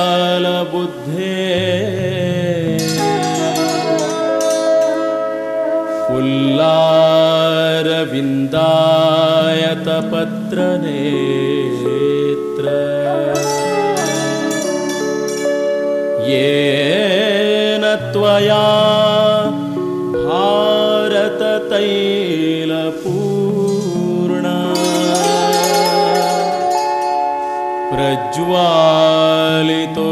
विशालबुद्धे पुल्लारविन्दायतपत्रनेत्र येन त्वया भारततैलपूर्णा प्रज्वालितो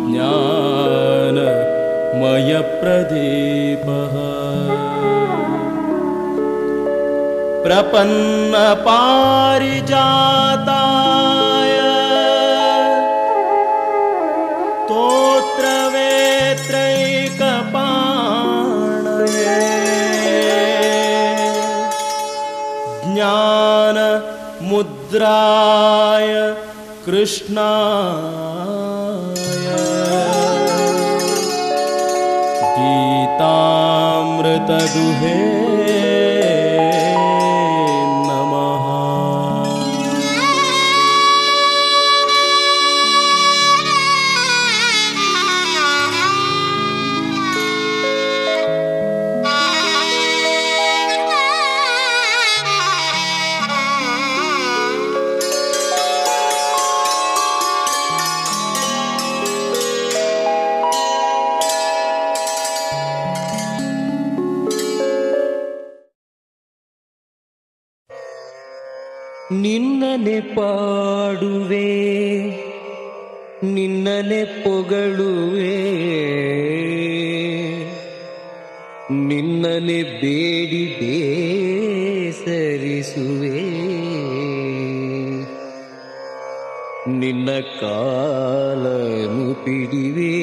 ज्ञानमयप्रदीपः प्रपन्नपारिजाताय स्तोत्रवेत्रैकपाणये ज्ञानमुद्राय कृष्णाय गीतामृतदुहे ನಿನ್ನನೆ ಪಾಡುವೆ ನಿನ್ನನೆ ಪೊಗಳುವೆ ನಿನ್ನನೆ ಬೇಡಿ ಬೇಸರಿಸುವೆ ನಿನ್ನ ಕಾಲನು ಪಿಡಿವೆ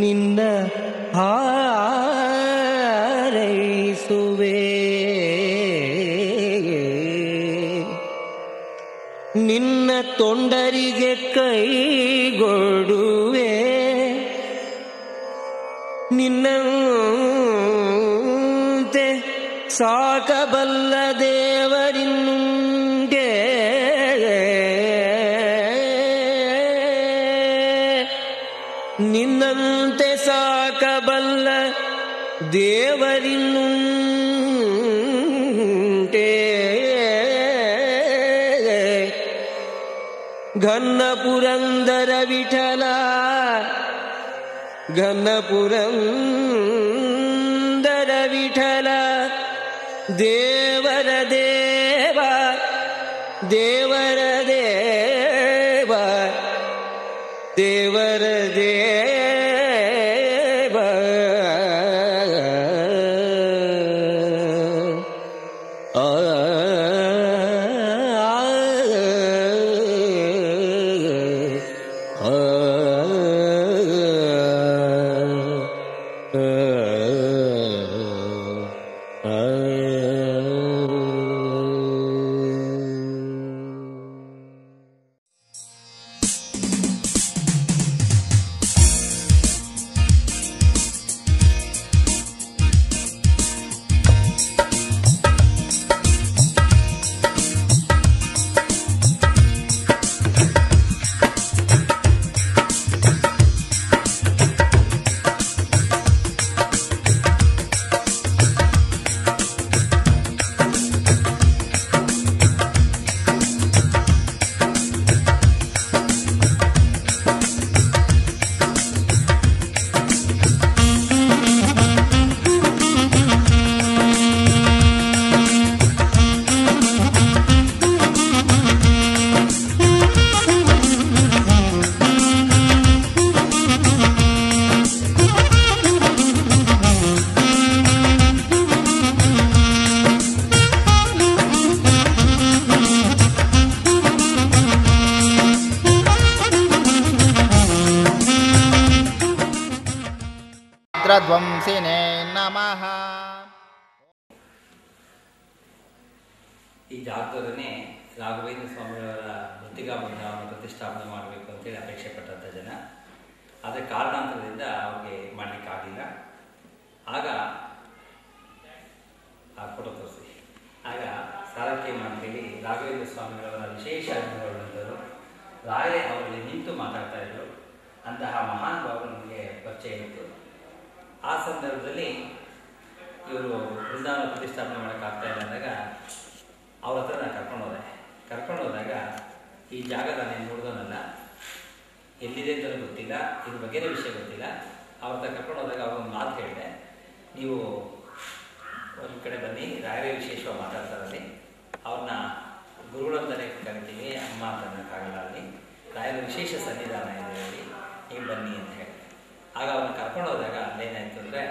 ನಿನ್ನ ಹಾರೈಸುವೆ ನಿನ್ನ ತೊಂಡರಿಗೆ ಕೈಗೊಡುವೆ ನಿನ್ನಂತೆ ಸಾಕಬಲ್ಲ ದೇವರಿನ್ನುಂಟೆ ನಿನ್ನಂತೆ ಸಾಕಬಲ್ಲ ದೇವರಿನ್ನುಂಟೆ ಘನ್ನ ಪುರಂದರ ವಿಠಲ ಘನ್ನ ಪುರಂದರ ವಿಠಲ ದೇವರ ದೇವ ದೇವರ ದೇವ ದೇವರ ದೇವ ಧ್ವಂಸಿನೇ ನಮಃ. ಈ ಜಾಗದವರನ್ನೇ ರಾಘವೇಂದ್ರ ಸ್ವಾಮಿಯವರ ಮೃತ್ತಿಕಾ ಬೃಂದಾವನ ಪ್ರತಿಷ್ಠಾಪನೆ ಮಾಡಬೇಕು ಅಂತೇಳಿ ಅಪೇಕ್ಷೆ ಪಟ್ಟಂಥ ಜನ. ಆದರೆ ಕಾರಣಾಂತರದಿಂದ ಅವ್ರಿಗೆ ಮಾಡಲಿಕ್ಕಾಗಲಿಲ್ಲ. ಆಗ ಆ ಫೋಟೋ ತೋರಿಸಿ. ಆಗ ಸಾರಥ್ಯಂ ಅಂತೇಳಿ ರಾಘವೇಂದ್ರ ಸ್ವಾಮಿಯವರ ವಿಶೇಷ ಅನುಭವಗಳಂತರು ರಾಯರೇ ಅವರಲ್ಲಿ ನಿಂತು ಮಾತಾಡ್ತಾ ಇದ್ರು. ಅಂತಹ ಮಹಾನ್ ಭಾವರು ನಮಗೆ ಪರಿಚಯ ಇತ್ತು. ಆ ಸಂದರ್ಭದಲ್ಲಿ ಇವರು ಬೃಂದಾವನ ಪ್ರತಿಷ್ಠಾಪನೆ ಮಾಡೋಕ್ಕಾಗ್ತಾ ಇಲ್ಲ ಅಂದಾಗ ಅವ್ರ ಹತ್ರ ನಾನು ಕರ್ಕೊಂಡು ಹೋದಾಗ ಈ ಜಾಗ ನಾನೇನು ನೋಡಿದೋನಲ್ಲ, ಎಲ್ಲಿದೆ ಅಂತಲೂ ಗೊತ್ತಿಲ್ಲ, ಇದ್ರ ಬಗ್ಗೆನೇ ವಿಷಯ ಗೊತ್ತಿಲ್ಲ. ಅವ್ರ ಹತ್ರ ಕರ್ಕೊಂಡು ಹೋದಾಗ ಅವ್ರೊಂದು ಮಾತು ಹೇಳಿದೆ, ನೀವು ಒಂದು ಕಡೆ ಬನ್ನಿ, ರಾಯರೇ ವಿಶೇಷವಾಗಿ ಮಾತಾಡ್ತಾರಲ್ಲಿ, ಅವ್ರನ್ನ ಗುರುಗಳಂತಲೇ ಕರಿತೀವಿ, ಅಮ್ಮ ಅಂತ ಅನ್ನೋಕ್ಕಾಗಲ್ಲ, ಅಲ್ಲಿ ರಾಯರ ವಿಶೇಷ ಸನ್ನಿಧಾನ ಇದೆ ಅಲ್ಲಿ, ನೀವು ಬನ್ನಿ ಅಂತ ಹೇಳಿ. ಆಗ ಅವ್ರನ್ನ ಕರ್ಕೊಂಡು ಹೋದಾಗ ಅಲ್ಲೇನಾಯಿತು ಅಂದರೆ,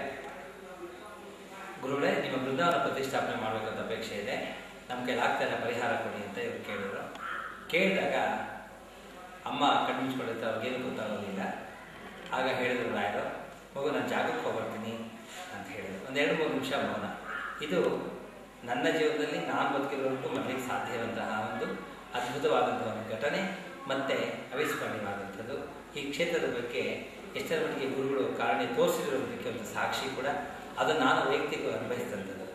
ಗುರುಗಳೇ ನಿಮ್ಮ ಬೃಂದಾವನ ಪ್ರತಿಷ್ಠಾಪನೆ ಮಾಡಬೇಕಂತ ಅಪೇಕ್ಷೆ ಇದೆ, ನಮ್ಮ ಕೈಲಾಗ್ತಾಯಿಲ್ಲ, ಪರಿಹಾರ ಕೊಡಿ ಅಂತ ಇವ್ರು ಕೇಳಿದ್ರು. ಕೇಳಿದಾಗ ಅಮ್ಮ ಕಣ್ಮಿಸ್ಕೊಂಡಿರ್ತಾರೆ, ಅವ್ರಿಗೇನು ಗೊತ್ತಾಗೋದಿಲ್ಲ. ಆಗ ಹೇಳಿದ್ರು ರಾಯರು, ಮಗು ನಾನು ಜಾಗಕ್ಕೆ ಹೋಗ್ಬರ್ತೀನಿ ಅಂತ ಹೇಳಿದ್ರು. ಒಂದು 2-3 ನಿಮಿಷ ಮೌನ. ಇದು ನನ್ನ ಜೀವನದಲ್ಲಿ ನಾನು ಬದುಕಿರೋವರೆಗೂ ಮಾಡಲಿಕ್ಕೆ ಸಾಧ್ಯ ಇರುವಂತಹ ಒಂದು ಅದ್ಭುತವಾದಂತಹ ಒಂದು ಘಟನೆ ಮತ್ತು ಅವಿಸ್ಮರಣೀಯವಾದಂಥದ್ದು. ಈ ಕ್ಷೇತ್ರದ ಬಗ್ಗೆ ಎಷ್ಟರ ಮಟ್ಟಿಗೆ ಗುರುಗಳು ಕಾರಣ ತೋರಿಸಿರೋದಕ್ಕೆ ಒಂದು ಸಾಕ್ಷಿ ಕೂಡ, ಅದು ನಾನು ವೈಯಕ್ತಿಕವಾಗಿ ಅನುಭವಿಸಿದಂಥದ್ದು.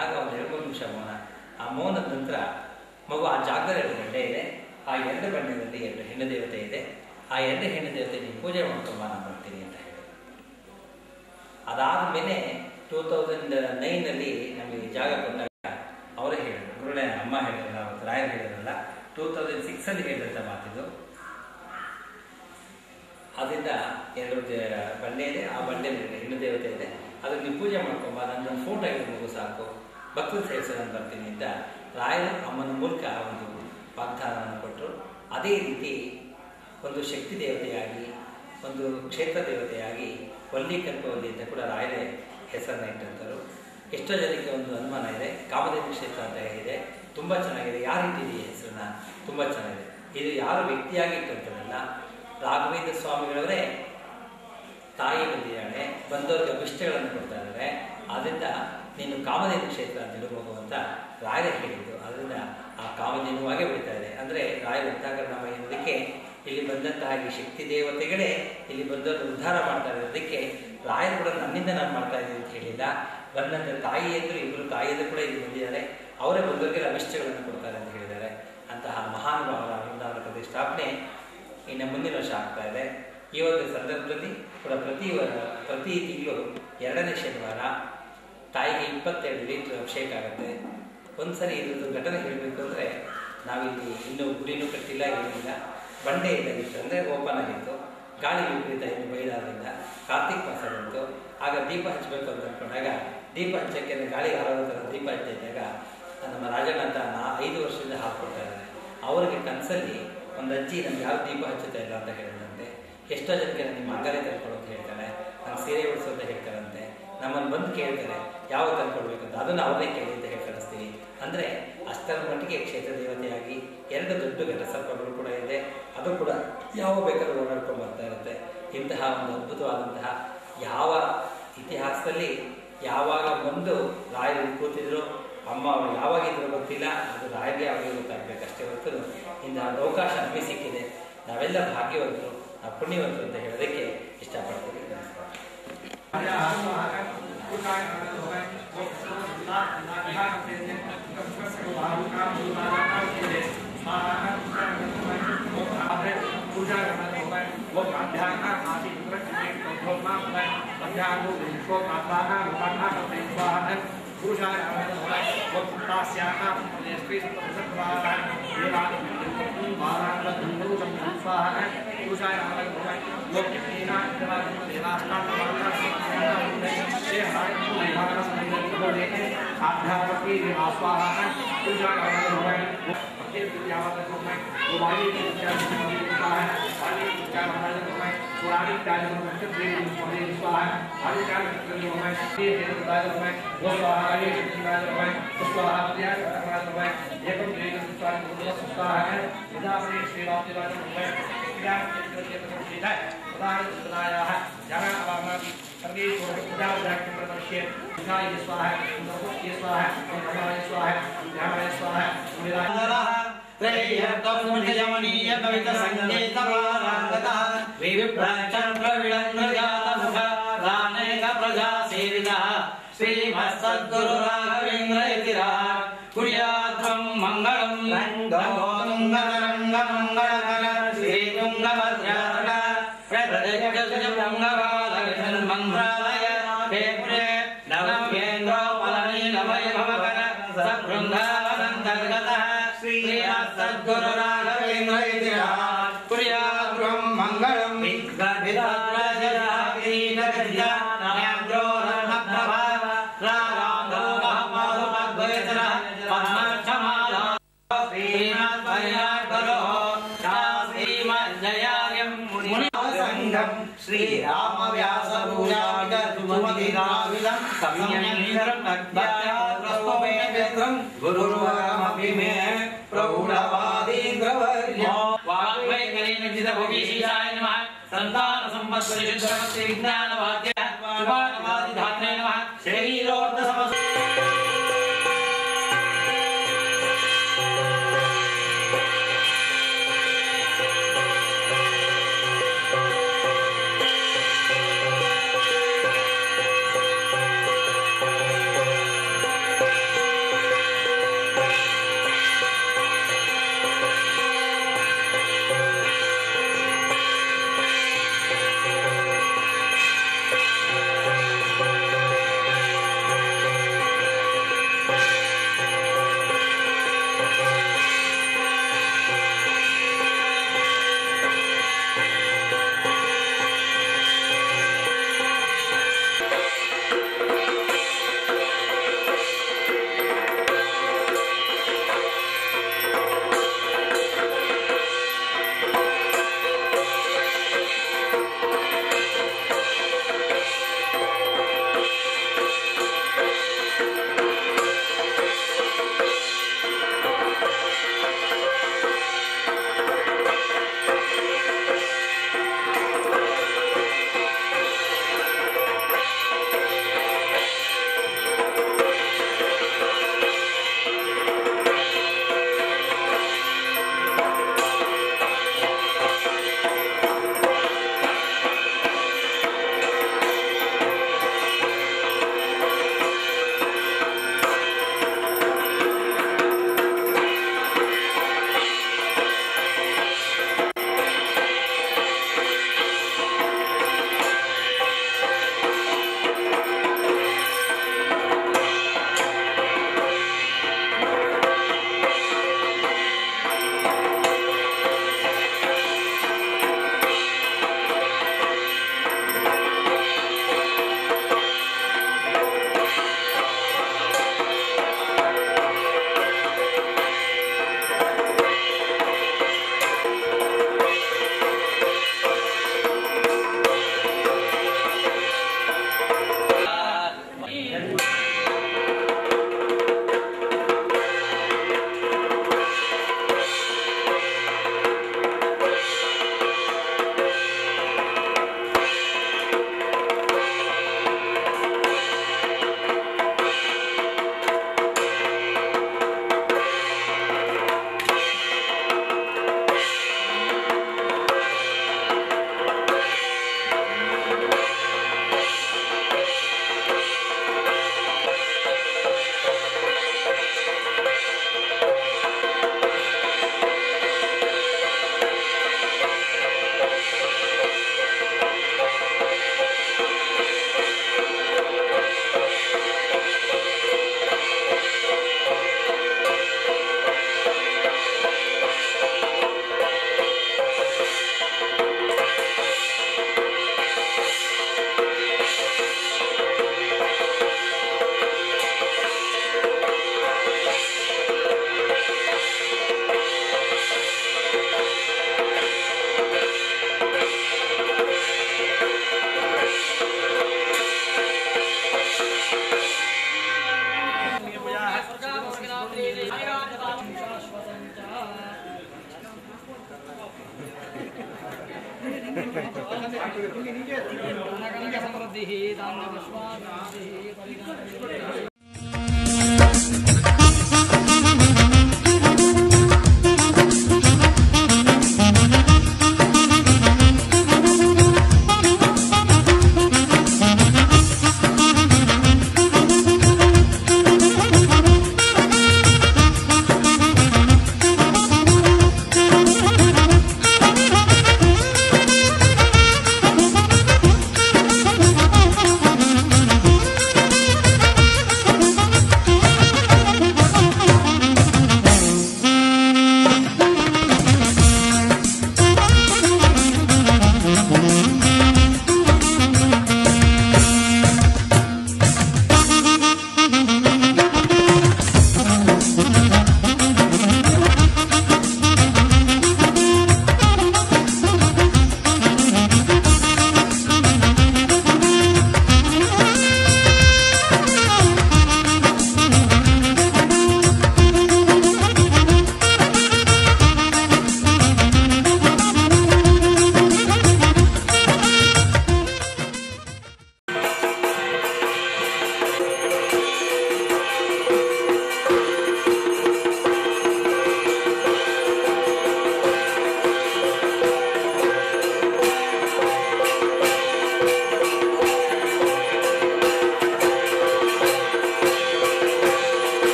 ಆಗ ಒಂದು 2-3 ನಿಮಿಷ ಮೌನ. ಆ ಮೌನದ ನಂತರ ಮಗು ಆ ಜಾಗದಲ್ಲಿ 2 ಬಂಡೆ ಇದೆ, ಆ 2 ಬಂಡೆಯಲ್ಲಿ 2 ಹೆಣ್ಣು ದೇವತೆ ಇದೆ, ಆ 2 ಹೆಣ್ಣು ದೇವತೆ ನೀವು ಪೂಜೆ ಮಾಡ್ಕೊಂಬ ನಾನು ಬರ್ತೀನಿ ಅಂತ ಹೇಳಿ. ಅದಾದ ಮೇಲೆ 2009 ನಮಗೆ ಜಾಗ ಕೊಟ್ಟಾಗ ಅವರೇ ಹೇಳಿದ್ರು, ಗುರುಗಳೇ ಅಮ್ಮ ಹೇಳಿದ್ರಲ್ಲ, ಅವತ್ತು ರಾಯರು ಹೇಳಿದ್ರಲ್ಲ, 2006 ಹೇಳಿದಂಥ ಮಾತಿದ್ದು. ಅದರಿಂದ 2 ಬಂಡೆ ಇದೆ, ಆ ಬಂಡೆಯಲ್ಲಿ ಹೆಣ್ಣು ದೇವತೆ ಇದೆ, ಅದಕ್ಕೆ ನೀವು ಪೂಜೆ ಮಾಡ್ಕೊಂಬ, ನನ್ನೊಂದು ಫೋಟೋ ಇರೋ ಮಗು ಸಾಕು, ಭಕ್ತರು ಸೇರಿಸಿ ನಾನು ಬರ್ತೀನಿ ಅಂತ ರಾಯರು ಅಮ್ಮನ ಮೂಲಕ ಒಂದು ವಾಗ್ದಾನವನ್ನು ಕೊಟ್ಟರು. ಅದೇ ರೀತಿ ಒಂದು ಶಕ್ತಿ ದೇವತೆಯಾಗಿ, ಒಂದು ಕ್ಷೇತ್ರ ದೇವತೆಯಾಗಿ ವಲ್ಲಿಕಲ್ಪವಲ್ಲಿ ಅಂತ ಕೂಡ ರಾಯರೇ ಹೆಸರನ್ನ ಇಟ್ಟಂಥರು. ಎಷ್ಟೋ ಜನಕ್ಕೆ ಒಂದು ಅನುಮಾನ ಇದೆ, ಕಾಮಧೇನು ಕ್ಷೇತ್ರ ಅಂತ ಇದೆ, ತುಂಬ ಚೆನ್ನಾಗಿದೆ, ಯಾರು ಇಟ್ಟಿದೆ ಈ ಹೆಸರನ್ನ, ತುಂಬ ಚೆನ್ನಾಗಿದೆ. ಇದು ಯಾರು ವ್ಯಕ್ತಿಯಾಗಿ ಇಟ್ಟಂಥದ್ದಲ್ಲ, ರಾಘವೇಂದ್ರ ಸ್ವಾಮಿಗಳವರೇ ತಾಯಿ ಬಂದಿದ್ದಾಳೆ, ಬಂದವ್ರಿಗೆ ಅಭಿಷ್ಟಗಳನ್ನು ಕೊಡ್ತಾ ಇದ್ದಾರೆ, ಆದ್ದರಿಂದ ನೀನು ಕಾಮಧೇನು ಕ್ಷೇತ್ರ ಅಂತ ಇಡಬಹುದು ಅಂತ ರಾಯರೇ ಹೇಳಿದ್ದು. ಅದರಿಂದ ಆ ಕಾಮಧೇನುವಾಗೇ ಬೆಳೀತಾ ಇದೆ. ಅಂದರೆ ರಾಯರ ಉದ್ಧಾಕರನಾಮ ಎನ್ನುವುದಕ್ಕೆ ಇಲ್ಲಿ ಬಂದಂತಹ ಈ ಶಕ್ತಿ ದೇವತೆಗಳೇ ಇಲ್ಲಿ ಬಂದವರು ಉದ್ಧಾರ ಮಾಡ್ತಾ ಇರೋದಕ್ಕೆ ರಾಯರು ಕೂಡ ನನ್ನಿಂದ ನಾನು ಮಾಡ್ತಾ ಇದ್ದೀನಿ ಅಂತ ಹೇಳಿಲ್ಲ. ಬಂದಂಥ ತಾಯಿಯಂದರು, 2 ತಾಯಿಯಂದರು ಕೂಡ ಇಲ್ಲಿ ಬಂದಿದ್ದಾರೆ, ಅವರೇ ಬಂದವರಿಗೆ ಅಭಿಷ್ಟಗಳನ್ನು ಕೊಡ್ತಾರೆ ಅಂತ ಹೇಳಿದ್ದಾರೆ. ಅಂತಹ ಮಹಾನುಭಾವರ ಬೃಂದಾವನ ಪ್ರತಿಷ್ಠಾಪನೆ ಇನ್ನು ಮುಂದಿನ ವರ್ಷ ಆಗ್ತಾ ಇದೆ. ಈ ಒಂದು ಸಂದರ್ಭದಲ್ಲಿ ಕೂಡ ಪ್ರತಿ ತಿಂಗಳು 2ನೇ ಶನಿವಾರ ತಾಯಿಗೆ 22 ಲೀಟರ್ ಅಭಿಷೇಕ ಆಗುತ್ತೆ. ಒಂದ್ಸರಿ ಇದ್ರದ್ದು ಘಟನೆ ಹೇಳಬೇಕು ಅಂದರೆ, ನಾವಿಲ್ಲಿ ಇನ್ನೂ ಗುಡಿನೂ ಕಟ್ಟಿಲ್ಲ, ಏನಿಲ್ಲ, ಬಂಡೆ ಇದ್ದಾಗಿತ್ತು, ಅಂದರೆ ಓಪನ್ ಆಗಿತ್ತು, ಗಾಳಿ ವಿಪರೀತ ಇನ್ನು ಬೈದಾದ್ರಿಂದ ಕಾರ್ತಿಕ್ ಮಾಸ ಬಂತು. ಆಗ ದೀಪ ಹಚ್ಚಬೇಕು ಅಂತ ಅಂದ್ಕೊಂಡಾಗ ದೀಪ ಹಚ್ಚಕ್ಕೆ ಗಾಳಿ ಆರೋಗ್ಯ ಥರ ದೀಪ ಹಚ್ಚಿದ್ದಾಗ ನಮ್ಮ ರಾಜಣ್ಣ ಅಂತ 5 ವರ್ಷದಿಂದ ಹಾಕ್ಕೊಡ್ತಾ ಇದ್ದಾರೆ. ಅವ್ರಿಗೆ ಕನಸಲ್ಲಿ ಒಂದು ಅಜ್ಜಿ ನಮ್ಗೆ ಯಾವ ದೀಪ ಹಚ್ಚುತ್ತಾ ಇಲ್ಲ ಅಂತ ಹೇಳಿದಂತೆ. ಎಷ್ಟೋ ಜನಕ್ಕೆ ನಿಮ್ಮ ಮಾಂಗಲ್ಯ ತಂದ್ಕೊಡು ಅಂತ ಹೇಳ್ತಾರೆ, ನಂಗೆ ಸೀರೆ ಉಡಿಸು ಅಂತ ಹೇಳ್ತಾರಂತೆ, ನಮ್ಮನ್ನು ಬಂದು ಕೇಳ್ತಾರೆ ಯಾವ ತಂದ್ಕೊಡ್ಬೇಕಂತ, ಅದನ್ನು ಅವರೇ ಕೇಳಿ ಅಂತ ಹೇಳಿ ಕಳಿಸ್ತೀವಿ. ಅಂದರೆ ಅಷ್ಟರ ಮಟ್ಟಿಗೆ ಕ್ಷೇತ್ರ ದೇವತೆಯಾಗಿ 2 ದೊಡ್ಡ ಘಟಸರ್ಪಗಳು ಕೂಡ ಇದೆ, ಅದು ಕೂಡ ಯಾವ ಬೇಕಾದ್ರೂ ಓಡಾಡ್ಕೊಂಡು ಬರ್ತಾ ಇರುತ್ತೆ. ಇಂತಹ ಒಂದು ಅದ್ಭುತವಾದಂತಹ ಯಾವ ಇತಿಹಾಸದಲ್ಲಿ ಯಾವಾಗ ಬಂದು ರಾಯರು ಕೂತಿದ್ರು, ಅಮ್ಮ ಅವರು ಯಾವಾಗಿದ್ರು ಗೊತ್ತಿಲ್ಲ, ಅದು ರಾಯರಿಗೆ ಯಾವಾಗ ಗೊತ್ತಾಗಬೇಕಷ್ಟೇ ಹೊರತು ಇಂತಹ ಒಂದು ಅವಕಾಶ ನಮಗೆ ಸಿಕ್ಕಿದೆ. ನಾವೆಲ್ಲ ಭಾಗ್ಯವಂತರು, ನಾವು ಪುಣ್ಯವಂತರು ಅಂತ ಹೇಳೋದಕ್ಕೆ ಇಷ್ಟಪಡ್ತೀವಿ. ಶ್ರೀಮತ್ಸದ್ಗುರು ರಾಘವೇಂದ್ರ ಯತಿರಾಜ್ ಕುರ್ಯಾಧ್ವಂ ಮಂಗಳಂ ರಂಗೋ ತುಂಗತರಂಗ ಮಂಗಳಕರ ಶ್ರೀ ತುಂಗಭದ್ರ ते पुरे नवकेन्द्रो मलनीलवैभवकर सबृन्दावनन्तर्गतः श्रीसद्गुरुराघवेन्द्र इतिराट् कुर्याद्गृहं मङ्गलं विद्गदिताग्रीगदितानाम्रो रत्नप्रभा रागान्धो महमधुमद्वैतरः पद्मक्षमाला श्रीनाथपरिणाट्करो श्रीमज्जयार्यं मुनिसङ्घं श्रीरामव्यासपूजाविदं सम्यनीन्द्रं भक्त्याप्रस्तोमेन्द्रं गुरुवरमपि मे प्रौढवादीन्द्रवर्यो वाग्वैकलेनजितभोगीशीलाय नमः सन्तानसम्पत्परिशुद्धमस्ति विज्ञानवाद्य शुभानवादिधात्रे नमः शरीरोर्धसमस्त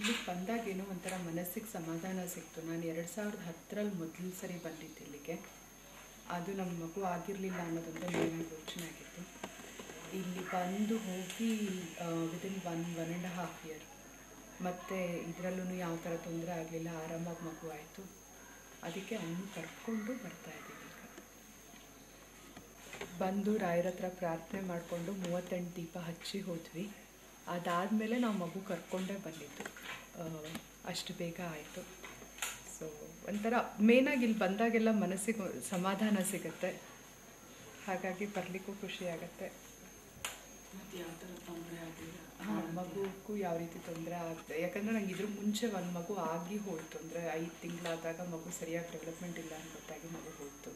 ಇಲ್ಲಿಗೆ ಬಂದಾಗ ಏನೋ ಒಂಥರ ಮನಸ್ಸಿಗೆ ಸಮಾಧಾನ ಸಿಕ್ತು. ನಾನು 2010ರಲ್ಲಿ ಮೊದಲ ಸರಿ ಬಂದಿದ್ದು ಇಲ್ಲಿಗೆ. ಅದು ನಮ್ಮ ಮಗು ಆಗಿರಲಿಲ್ಲ ಅನ್ನೋದೊಂದೇ ಮೇನ್ ಯೋಚನೆ ಆಗಿತ್ತು. ಇಲ್ಲಿ ಬಂದು ಹೋಗಿ ವಿದಿನ್ 1.5 ಇಯರ್, ಮತ್ತು ಇದರಲ್ಲೂ ಯಾವ ಥರ ತೊಂದರೆ ಆಗಲಿಲ್ಲ, ಆರಾಮಾಗಿ ಮಗು ಆಯಿತು. ಅದಕ್ಕೆ ಅವನು ಕರ್ಕೊಂಡು ಬರ್ತಾಯಿದ್ದೀವಿ. ಬಂದು ರಾಯರ ಹತ್ರ ಪ್ರಾರ್ಥನೆ ಮಾಡಿಕೊಂಡು 38 ದೀಪ ಹಚ್ಚಿ ಹೋದ್ವಿ. ಅದಾದಮೇಲೆ ನಾವು ಮಗು ಕರ್ಕೊಂಡೇ ಬಂದಿದ್ದು, ಅಷ್ಟು ಬೇಗ ಆಯಿತು. ಸೊ ಒಂಥರ ಮೇನಾಗಿ ಇಲ್ಲಿ ಬಂದಾಗೆಲ್ಲ ಮನಸ್ಸಿಗೆ ಸಮಾಧಾನ ಸಿಗುತ್ತೆ, ಹಾಗಾಗಿ ಬರಲಿಕ್ಕೂ ಖುಷಿ ಆಗುತ್ತೆ. ಮತ್ತು ಯಾವ ಥರ ತೊಂದರೆ ಆಗಿಲ್ಲ, ಮಗುಗೂ ಯಾವ ರೀತಿ ತೊಂದರೆ ಆಗುತ್ತೆ. ಯಾಕಂದರೆ ನಂಗೆ ಇದ್ರ ಮುಂಚೆ ಒಂದು ಮಗು ಆಗಿ ಹೋಯಿತು, ಅಂದರೆ 5 ತಿಂಗಳಾದಾಗ ಮಗು ಸರಿಯಾಗಿ ಡೆವಲಪ್ಮೆಂಟ್ ಇಲ್ಲ ಅಂತ ಗೊತ್ತಾಗಿ ಮಗು ಹೋಯಿತು.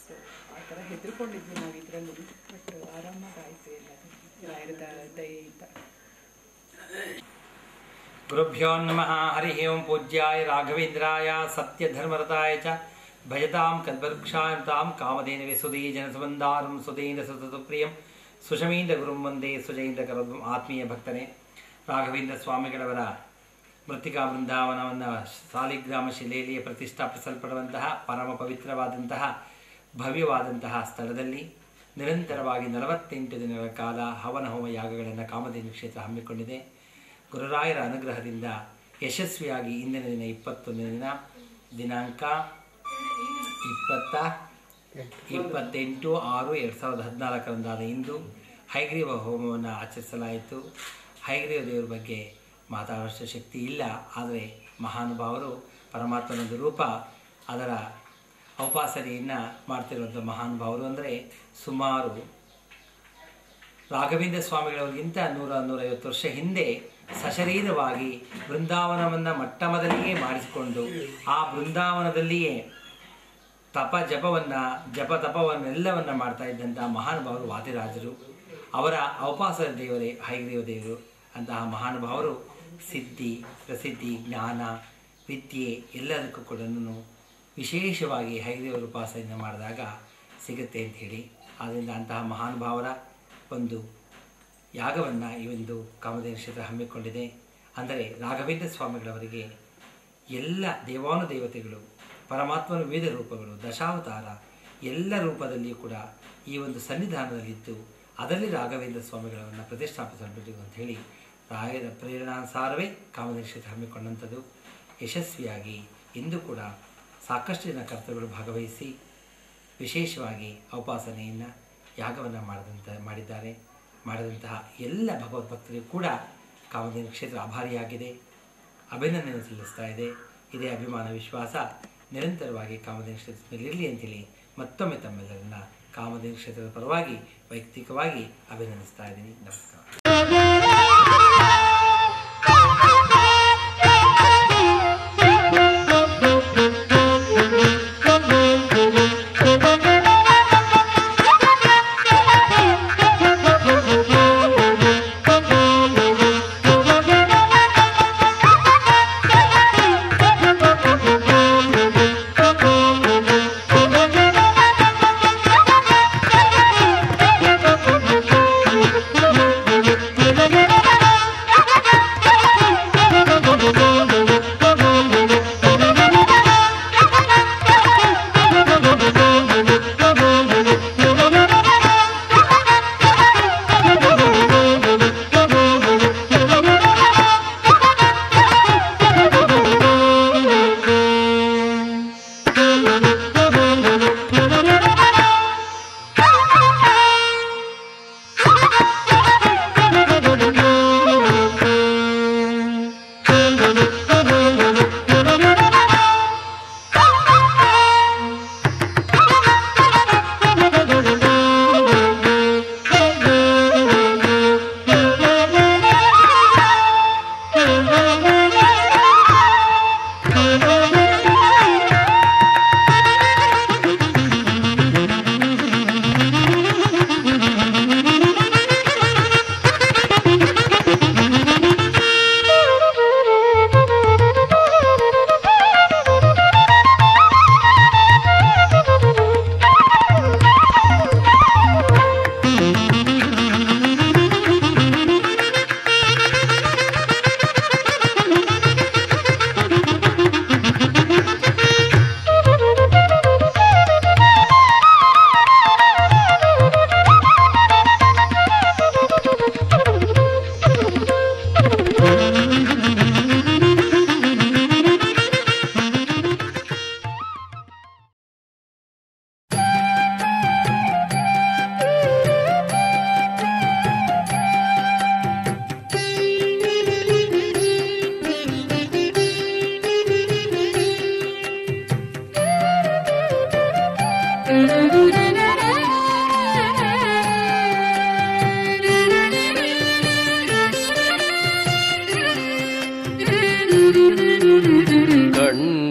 ಸೊ ಆ ಥರ ಹೆದರ್ಕೊಂಡಿದ್ವಿ ನಾವು ಇದರಲ್ಲೂ, ಬಟ್ ಆರಾಮಾಗಿ ಆಯಿತು ಎಲ್ಲದು ರಾಯರದ ದಯೆಯಿಂದ. ಗುರುಭ್ಯೋ ನಮಃ. ಹರಿ ಓಂ. ಪೂಜ್ಯಾಯ ರಾಘವೇಂದ್ರಾಯ ಸತ್ಯಧರ್ಮರತಾಯ ಚ ಭಜತಾಂ ಕದ್ವೃಕ್ಷಾಯತಾಂ ಕಾಮಧೇನವೇ ಸುಧೀ ಜನಸುಮಂದಾರಂ ಸುಧೀಂದ್ರ ಸುತಪ್ರಿಯಂ ಸುಷಮೀಂದ್ರ ಗುರುಂ ವಂದೇ ಸುಜೈಂದ್ರ ಕರದ್ವಂ. ಆತ್ಮೀಯ ಭಕ್ತನೇ, ರಾಘವೇಂದ್ರ ಸ್ವಾಮಿಗಳವರ ಮೃತ್ತಿಕಾ ಬೃಂದಾವನವನ್ನು ಸಾಲಿಗ್ರಾಮ ಶಿಲೆಯಲ್ಲಿ ಪ್ರತಿಷ್ಠಾಪಿಸಲ್ಪಡುವಂತಹ ಪರಮ ಪವಿತ್ರವಾದಂತಹ ಭವ್ಯವಾದಂತಹ ಸ್ಥಳದಲ್ಲಿ ನಿರಂತರವಾಗಿ 48 ದಿನಗಳ ಕಾಲ ಹವನ ಹೋಮ ಯಾಗಗಳನ್ನು ಕಾಮಧೇನು ಕ್ಷೇತ್ರ ಹಮ್ಮಿಕೊಂಡಿದೆ. ಗುರುರಾಯರ ಅನುಗ್ರಹದಿಂದ ಯಶಸ್ವಿಯಾಗಿ ಇಂದಿನ ದಿನ 21ನೇ ದಿನ ದಿನಾಂಕ 28/6/2014 ಇಂದು ಹೈಗ್ರೀವ ಹೋಮವನ್ನು ಆಚರಿಸಲಾಯಿತು. ಹೈಗ್ರೀವ ದೇವರ ಬಗ್ಗೆ ಮಾತಾಡುವಷ್ಟು ಶಕ್ತಿ ಇಲ್ಲ, ಆದರೆ ಮಹಾನುಭಾವರು ಪರಮಾತ್ಮನೊಂದು ರೂಪ, ಅದರ ಔಪಾಸನೆಯನ್ನು ಮಾಡ್ತಿರುವಂಥ ಮಹಾನುಭಾವರು ಅಂದರೆ ಸುಮಾರು ರಾಘವೇಂದ್ರ ಸ್ವಾಮಿಗಳವರಿಗಿಂತ 100-150 ವರ್ಷ ಹಿಂದೆ ಸಶರೀರವಾಗಿ ಬೃಂದಾವನವನ್ನು ಮೊಟ್ಟಮೊದಲಿಗೆ ಮಾಡಿಸಿಕೊಂಡು ಆ ಬೃಂದಾವನದಲ್ಲಿಯೇ ಜಪತಪವನ್ನೆಲ್ಲವನ್ನು ಮಾಡ್ತಾ ಇದ್ದಂಥ ಮಹಾನುಭಾವರು ವಾದಿರಾಜರು. ಅವರ ಔಪಾಸನ ದೇವರೇ ಹೈಗ್ರೀವ ದೇವರು. ಅಂತಹ ಮಹಾನುಭಾವರು ಸಿದ್ಧಿ, ಪ್ರಸಿದ್ಧಿ, ಜ್ಞಾನ, ವಿದ್ಯೆ ಎಲ್ಲದಕ್ಕೂ ಕೂಡ ವಿಶೇಷವಾಗಿ ಹೈಗ್ರೀವರ ಉಪಾಸನೆಯನ್ನು ಮಾಡಿದಾಗ ಸಿಗುತ್ತೆ ಅಂಥೇಳಿ, ಆದ್ದರಿಂದ ಅಂತಹ ಮಹಾನುಭಾವರ ಒಂದು ಯಾಗವನ್ನು ಈ ಒಂದು ಕಾಮಧೇನು ಕ್ಷೇತ್ರ ಹಮ್ಮಿಕೊಂಡಿದೆ. ಅಂದರೆ ರಾಘವೇಂದ್ರ ಸ್ವಾಮಿಗಳವರಿಗೆ ಎಲ್ಲ ದೇವಾನುದೇವತೆಗಳು, ಪರಮಾತ್ಮನ ವಿವಿಧ ರೂಪಗಳು, ದಶಾವತಾರ ಎಲ್ಲ ರೂಪದಲ್ಲಿಯೂ ಕೂಡ ಈ ಒಂದು ಸನ್ನಿಧಾನದಲ್ಲಿದ್ದು ಅದರಲ್ಲಿ ರಾಘವೇಂದ್ರ ಸ್ವಾಮಿಗಳನ್ನು ಪ್ರತಿಷ್ಠಾಪಿಸಲ್ಪಟ್ಟಿದೆ ಅಂತ ಹೇಳಿ ರಾಯರ ಪ್ರೇರಣಾನುಸಾರವೇ ಕಾಮಧೇನು ಕ್ಷೇತ್ರ ಹಮ್ಮಿಕೊಂಡಂಥದ್ದು. ಯಶಸ್ವಿಯಾಗಿ ಇಂದು ಕೂಡ ಸಾಕಷ್ಟು ಜನ ಕರ್ತೃಗಳು ಭಾಗವಹಿಸಿ ವಿಶೇಷವಾಗಿ ಔಪಾಸನೆಯನ್ನು ಯಾಗವನ್ನು ಮಾಡಿದಂತಹ ಎಲ್ಲ ಭಗವದ್ಭಕ್ತರಿಗೂ ಕೂಡ ಕಾಮಧೇನು ಕ್ಷೇತ್ರ ಆಭಾರಿಯಾಗಿದೆ, ಅಭಿನಂದನೆ ಸಲ್ಲಿಸ್ತಾ ಇದೆ. ಇದೇ ಅಭಿಮಾನ ವಿಶ್ವಾಸ ನಿರಂತರವಾಗಿ ಕಾಮಧೇನು ಕ್ಷೇತ್ರದಲ್ಲಿರಲಿ ಅಂತೇಳಿ ಮತ್ತೊಮ್ಮೆ ತಮ್ಮೆಲ್ಲರನ್ನ ಕಾಮಧೇನು ಕ್ಷೇತ್ರದ ಪರವಾಗಿ ವೈಯಕ್ತಿಕವಾಗಿ ಅಭಿನಂದಿಸ್ತಾ ಇದ್ದೀನಿ. ನಮಸ್ಕಾರ.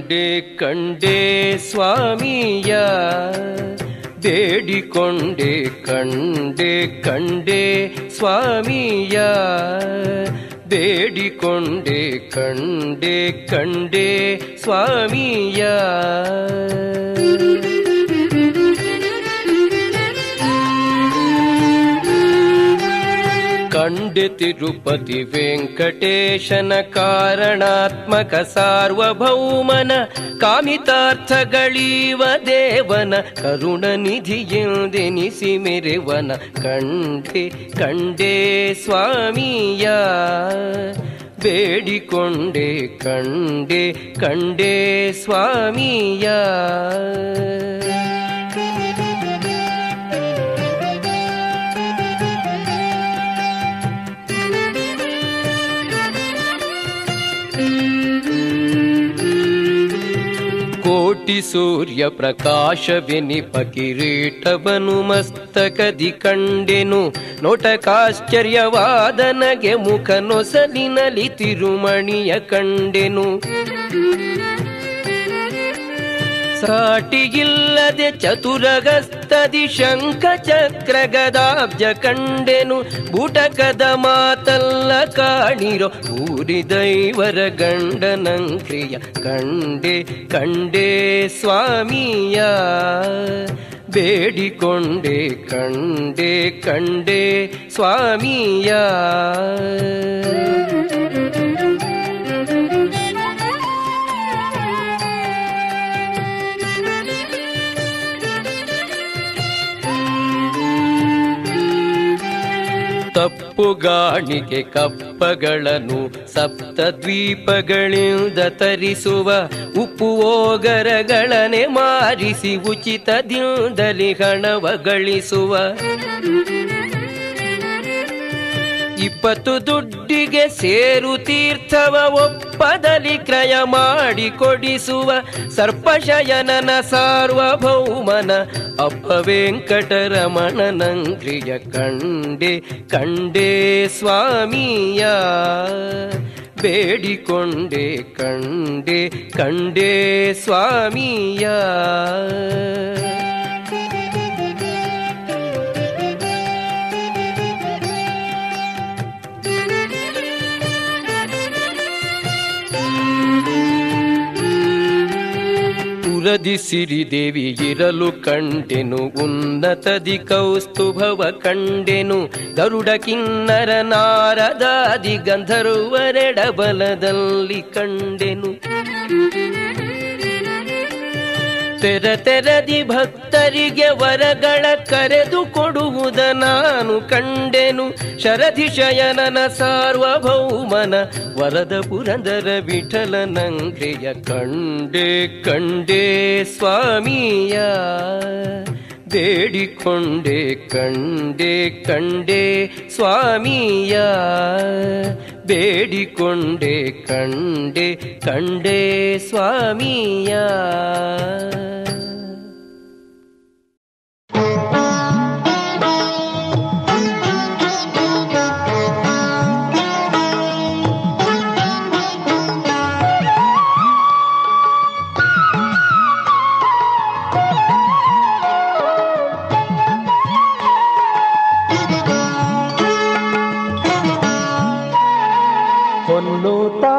ಕಂಡೆ ಕಂಡೆ ಸ್ವಾಮಿಯ ಬೇಡಿಕೊಂಡೆ ಕಂಡೆ ಕಂಡೆ ಸ್ವಾಮಿಯ ಬೇಡಿಕೊಂಡೆ ಕಂಡೆ ಕಂಡೆ ಸ್ವಾಮಿಯ ಕಂಡೆ ತಿರುಪತಿ ವೆಂಕಟೇಶನ ಕಾರಣಾತ್ಮಕ ಸಾರ್ವಭೌಮನ ಕಾಮಿತಾರ್ಥಗಳೀವ ದೇವನ ಕರುಣ ನಿಧಿಯೆಂದೆನಿಸಿ ಮೆರೆವನ ಕಂಡೆ ಕಂಡೆ ಸ್ವಾಮಿಯ ಬೇಡಿಕೊಂಡೆ ಕಂಡೆ ಕಂಡೆ ಸ್ವಾಮಿಯ ಕೋಟಿ ಸೂರ್ಯ ಪ್ರಕಾಶವೆನಿಪ ಕಿರೀಟವನು ಮಸ್ತಕದಿ ಕಂಡೆನು ನೋಟಕಾಶ್ಚರ್ಯವಾದನಗೆ ಮುಖ ನೊಸಲಿನಲಿ ತಿರುಮಣಿಯ ಕಂಡೆನು ಸಾಟಿಗಿಲ್ಲದೆ ಚತುರಗಸ್ತದಿ ಶಂಖ ಚಕ್ರ ಗದಾಬ್ಜ ಕಂಡೆನು ಬುಟಕದ ಮಾತಲ್ಲ ಕಾಣಿರೋ ಊರಿ ದೈವರ ಗಂಡನಂಕ್ರಿಯ ಕಂಡೆ ಕಂಡೆ ಸ್ವಾಮಿಯ ಬೇಡಿಕೊಂಡೆ ಕಂಡೆ ಕಂಡೆ ಸ್ವಾಮಿಯ ತಪ್ಪುಗಾಣಿಕೆ ಕಪ್ಪಗಳನ್ನು ಸಪ್ತದ್ವೀಪಗಳಿಂದ ತರಿಸುವ ಉಪ್ಪು ಓಗರಗಳನೆ ಮಾರಿಸಿ ಉಚಿತದಿಂದಲಿ ಹಣವ ಗಳಿಸುವ 20 ದುಡ್ಡಿಗೆ ಸೇರು ತೀರ್ಥವ ಒಪ್ಪದಲ್ಲಿ ಕ್ರಯ ಮಾಡಿ ಕೊಡಿಸುವ ಸರ್ಪಶಯನನ ಸಾರ್ವಭೌಮನ ಅಪ್ಪ ವೆಂಕಟರಮಣನಂಕ್ರಿಯ ಕಂಡೆ ಕಂಡೆ ಸ್ವಾಮಿಯ ಬೇಡಿಕೊಂಡೆ ಕಂಡೆ ಕಂಡೆ ಸ್ವಾಮಿಯ ಪುರದಿ ಸಿರಿದೇವಿ ಇರಲು ಕಂಡೆನು ಉನ್ನತದಿ ಕೌಸ್ತುಭವ ಕಂಡೆನು ಗರುಡ ಕಿನ್ನರ ನಾರದಾದಿ ಗಂಧರ್ವರೆಡಬಲದಲ್ಲಿ ಕಂಡೆನು ತೆರದಿ ಭಕ್ತರಿಗೆ ವರಗಳ ಕರೆದು ಕೊಡುವುದ ನಾನು ಕಂಡೆನು ಶರಧಿ ಶಯನನ ಸಾರ್ವಭೌಮನ ವರದ ಪುರಂದರ ವಿಠಲನಂಕ್ರಿಯ ಕಂಡೆ ಕಂಡೆ ಸ್ವಾಮಿಯ ಬೇಡಿಕೊಂಡೆ ಕಂಡೆ ಕಂಡೆ ಸ್ವಾಮಿಯ ಬೇಡಿಕೊಂಡೆ ಕಂಡೆ ಕಂಡೆ ಸ್ವಾಮಿಯ ಹೊನ್ನುತ್ತಾ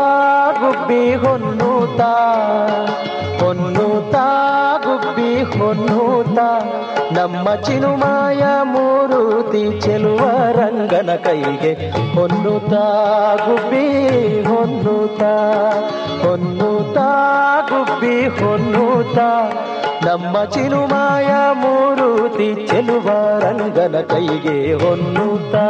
ಗುಬ್ಬಿ ಹೊನ್ನುತ್ತಾ ಹೊನ್ನುತ್ತಾ ಗುಬ್ಬಿ ಹೊನ್ನುತ್ತಾ ನಮ್ಮ ಚಿನುಮಾಯ ಮೂರುತಿ ಚೆಲುವ ರಂಗನ ಕೈಗೆ ಹೊನ್ನುತ್ತಾ ಗುಬ್ಬಿ ಹೊನ್ನುತ್ತಾ ಹೊನ್ನುತ್ತಾ ಗುಬ್ಬಿ ಹೊನ್ನುತ್ತಾ ನಮ್ಮ ಚಿನುಮಾಯ ಮೂರುತಿ ಚೆಲುವ ರಂಗನ ಕೈಗೆ ಹೊನ್ನುತ್ತಾ